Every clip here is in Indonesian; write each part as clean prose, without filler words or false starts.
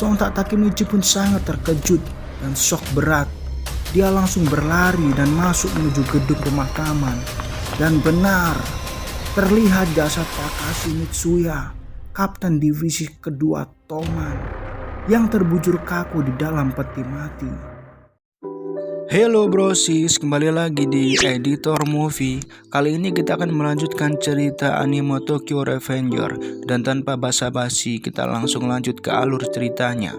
Sontak Takemichi pun sangat terkejut dan shock berat. Dia langsung berlari dan masuk menuju gedung pemakaman. Dan benar, terlihat jasad Takashi Mitsuya, kapten divisi kedua Toman, yang terbujur kaku di dalam peti mati. Halo brosis, kembali lagi di Editor Movie. Kali ini kita akan melanjutkan cerita anime Tokyo Revenger. Dan tanpa basa-basi, kita langsung lanjut ke alur ceritanya.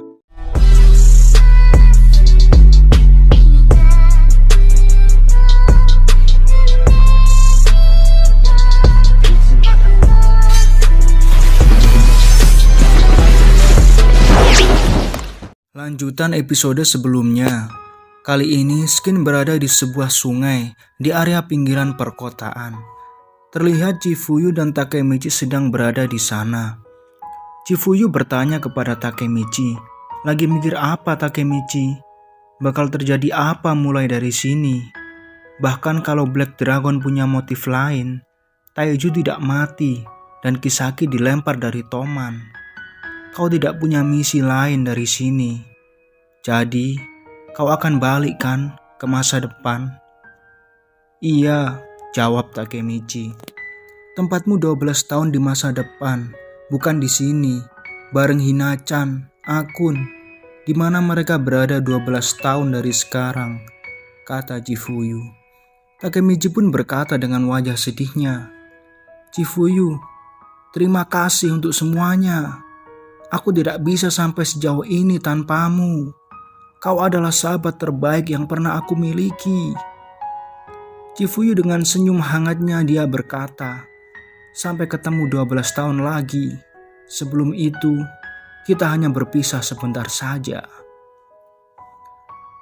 Lanjutan episode sebelumnya. Kali ini Skin berada di sebuah sungai di area pinggiran perkotaan. Terlihat Chifuyu dan Takemichi sedang berada di sana. Chifuyu bertanya kepada Takemichi, "Lagi mikir apa Takemichi? Bakal terjadi apa mulai dari sini? Bahkan kalau Black Dragon punya motif lain, Taiju tidak mati dan Kisaki dilempar dari Toman. Kau tidak punya misi lain dari sini. Jadi kau akan balik kan ke masa depan?" "Iya," jawab Takemichi. "Tempatmu 12 tahun di masa depan, bukan di sini, bareng Hina-chan, Akun, di mana mereka berada 12 tahun dari sekarang," kata Chifuyu. Takemichi pun berkata dengan wajah sedihnya, "Chifuyu, terima kasih untuk semuanya. Aku tidak bisa sampai sejauh ini tanpamu. Kau adalah sahabat terbaik yang pernah aku miliki." Chifuyu dengan senyum hangatnya dia berkata, "Sampai ketemu 12 tahun lagi. Sebelum itu, kita hanya berpisah sebentar saja."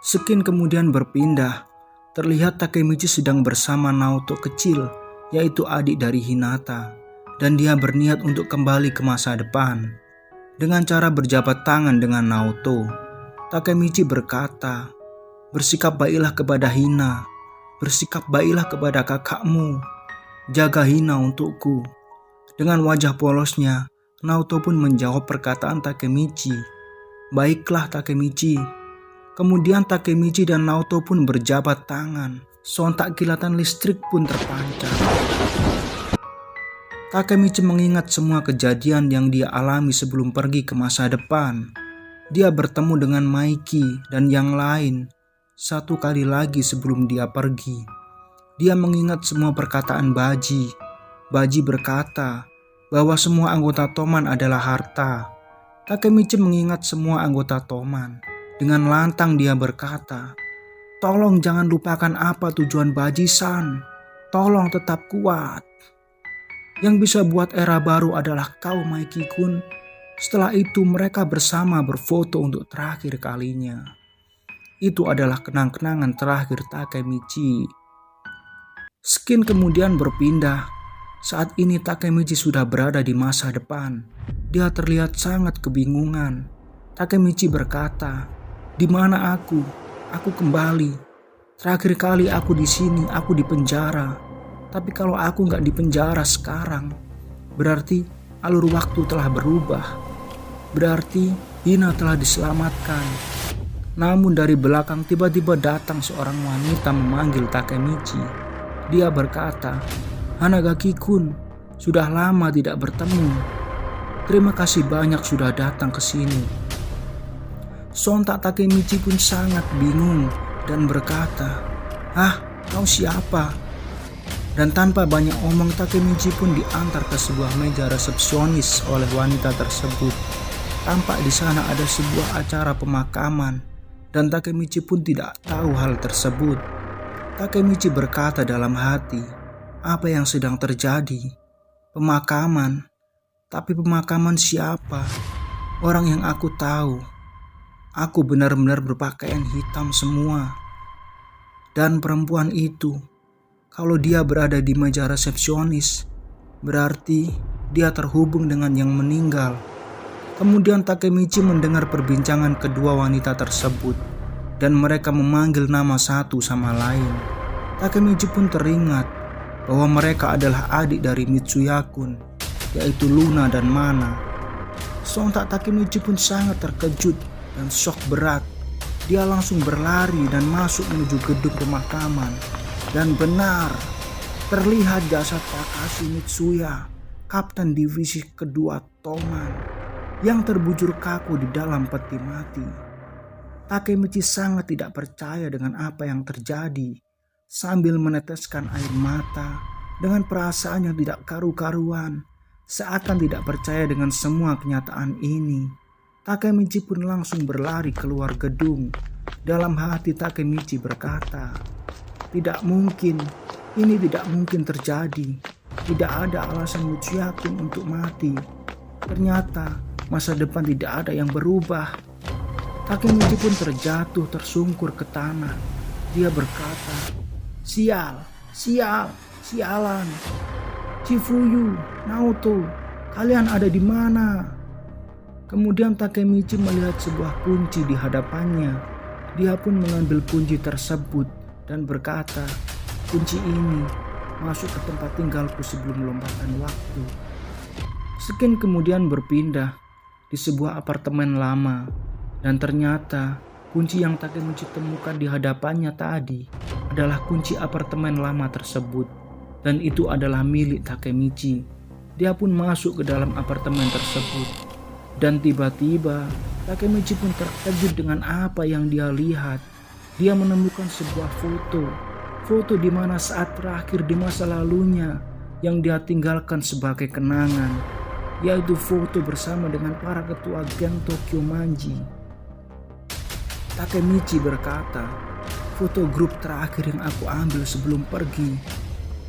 Skin kemudian berpindah. Terlihat Takemichi sedang bersama Naoto kecil, yaitu adik dari Hinata. Dan dia berniat untuk kembali ke masa depan. Dengan cara berjabat tangan dengan Naoto, Takemichi berkata, "Bersikap baiklah kepada Hina. Bersikap baiklah kepada kakakmu. Jaga Hina untukku." Dengan wajah polosnya, Naoto pun menjawab perkataan Takemichi. "Baiklah Takemichi." Kemudian Takemichi dan Naoto pun berjabat tangan. Sontak kilatan listrik pun terpancar. Takemichi mengingat semua kejadian yang dia alami sebelum pergi ke masa depan. Dia bertemu dengan Maiki dan yang lain satu kali lagi sebelum dia pergi. Dia mengingat semua perkataan Baji. Baji berkata bahwa semua anggota Toman adalah harta. Takemichi mengingat semua anggota Toman. Dengan lantang dia berkata, "Tolong jangan lupakan apa tujuan Baji-san. Tolong tetap kuat. Yang bisa buat era baru adalah kau, Maiki-kun." Setelah itu mereka bersama berfoto untuk terakhir kalinya. Itu adalah kenang-kenangan terakhir Takemichi. Skin kemudian berpindah. Saat ini Takemichi sudah berada di masa depan. Dia terlihat sangat kebingungan. Takemichi berkata, "Di mana aku? Aku kembali. Terakhir kali aku di sini, aku di penjara. Tapi kalau aku nggak di penjara sekarang, berarti alur waktu telah berubah. Berarti Hina telah diselamatkan." Namun dari belakang tiba-tiba datang seorang wanita memanggil Takemichi. Dia berkata, "Hanagaki-kun, sudah lama tidak bertemu. Terima kasih banyak sudah datang ke sini." Sontak Takemichi pun sangat bingung dan berkata, Kau siapa?" Dan tanpa banyak omong Takemichi pun diantar ke sebuah meja resepsionis oleh wanita tersebut. Tampak di sana ada sebuah acara pemakaman dan Takemichi pun tidak tahu hal tersebut. Takemichi berkata dalam hati, "Apa yang sedang terjadi? Pemakaman? Tapi pemakaman siapa? Orang yang aku tahu. Aku benar-benar berpakaian hitam semua. Dan perempuan itu, kalau dia berada di meja resepsionis, berarti dia terhubung dengan yang meninggal." Kemudian Takemichi mendengar perbincangan kedua wanita tersebut dan mereka memanggil nama satu sama lain. Takemichi pun teringat bahwa mereka adalah adik dari Mitsuya-kun, yaitu Luna dan Mana. Sontak Takemichi pun sangat terkejut dan shock berat. Dia langsung berlari dan masuk menuju gedung pemakaman. Dan benar, terlihat jasad Takashi Mitsuya, kapten divisi kedua Toman, yang terbujur kaku di dalam peti mati. Takemichi sangat tidak percaya dengan apa yang terjadi, sambil meneteskan air mata dengan perasaan yang tidak karu-karuan, seakan tidak percaya dengan semua kenyataan ini. Takemichi pun langsung berlari keluar gedung. Dalam hati Takemichi berkata, "Tidak mungkin, ini tidak mungkin terjadi. Tidak ada alasan Mitsuya-kun untuk mati. Ternyata masa depan tidak ada yang berubah." Takemichi pun terjatuh tersungkur ke tanah. Dia berkata, "Sial, sial, sialan. Chifuyu, Naoto, kalian ada di mana?" Kemudian Takemichi melihat sebuah kunci di hadapannya. Dia pun mengambil kunci tersebut dan berkata, "Kunci ini masuk ke tempat tinggalku sebelum lompatan waktu." Sekian kemudian berpindah di sebuah apartemen lama. Dan ternyata kunci yang Takemichi temukan di hadapannya tadi adalah kunci apartemen lama tersebut. Dan itu adalah milik Takemichi. Dia pun masuk ke dalam apartemen tersebut. Dan tiba-tiba Takemichi pun terkejut dengan apa yang dia lihat. Dia menemukan sebuah foto di mana saat terakhir di masa lalunya yang dia tinggalkan sebagai kenangan, yaitu foto bersama dengan para ketua geng Tokyo Manji. Takemichi berkata, "Foto grup terakhir yang aku ambil sebelum pergi."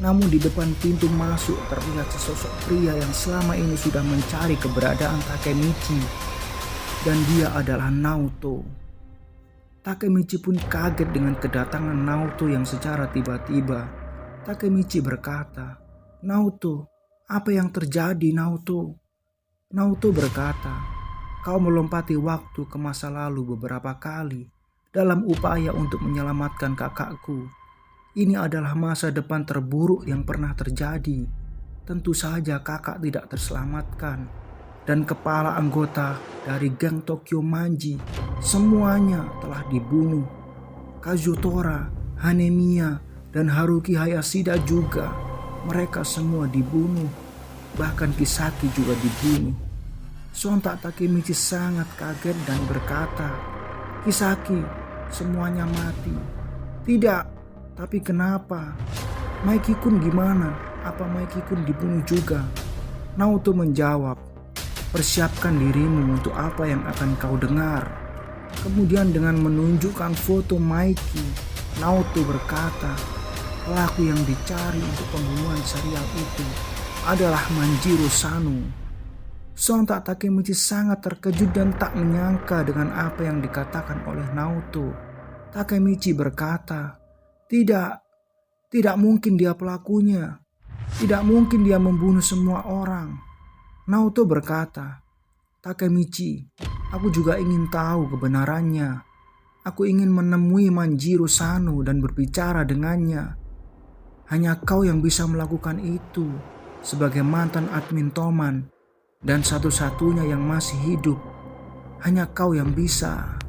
Namun di depan pintu masuk terlihat sesosok pria yang selama ini sudah mencari keberadaan Takemichi. Dan dia adalah Naoto. Takemichi pun kaget dengan kedatangan Naoto yang secara tiba-tiba. Takemichi berkata, "Naoto, apa yang terjadi, Naoto?" Naoto berkata, "Kau melompati waktu ke masa lalu beberapa kali dalam upaya untuk menyelamatkan kakakku. Ini adalah masa depan terburuk yang pernah terjadi. Tentu saja kakak tidak terselamatkan. Dan kepala anggota dari geng Tokyo Manji semuanya telah dibunuh. Kazutora, Hanemiya, dan Haruki Hayashida juga. Mereka semua dibunuh. Bahkan Kisaki juga dibunuh." Sontak Takemichi sangat kaget dan berkata, "Kisaki, semuanya mati." "Tidak. Tapi kenapa? Maiki-kun gimana? Apa Maiki-kun dibunuh juga?" Naoto menjawab, "Persiapkan dirimu untuk apa yang akan kau dengar." Kemudian dengan menunjukkan foto Maiki, Naoto berkata, "Pelaku yang dicari untuk pembunuhan serial itu adalah Manjiro Sano." Sontak Takemichi sangat terkejut dan tak menyangka dengan apa yang dikatakan oleh Naoto. Takemichi berkata, Tidak mungkin dia pelakunya. Tidak mungkin dia membunuh semua orang." Naoto berkata, "Takemichi, aku juga ingin tahu kebenarannya. Aku ingin menemui Manjiro Sano dan berbicara dengannya. Hanya kau yang bisa melakukan itu sebagai mantan admin Toman dan satu-satunya yang masih hidup. Hanya kau yang bisa."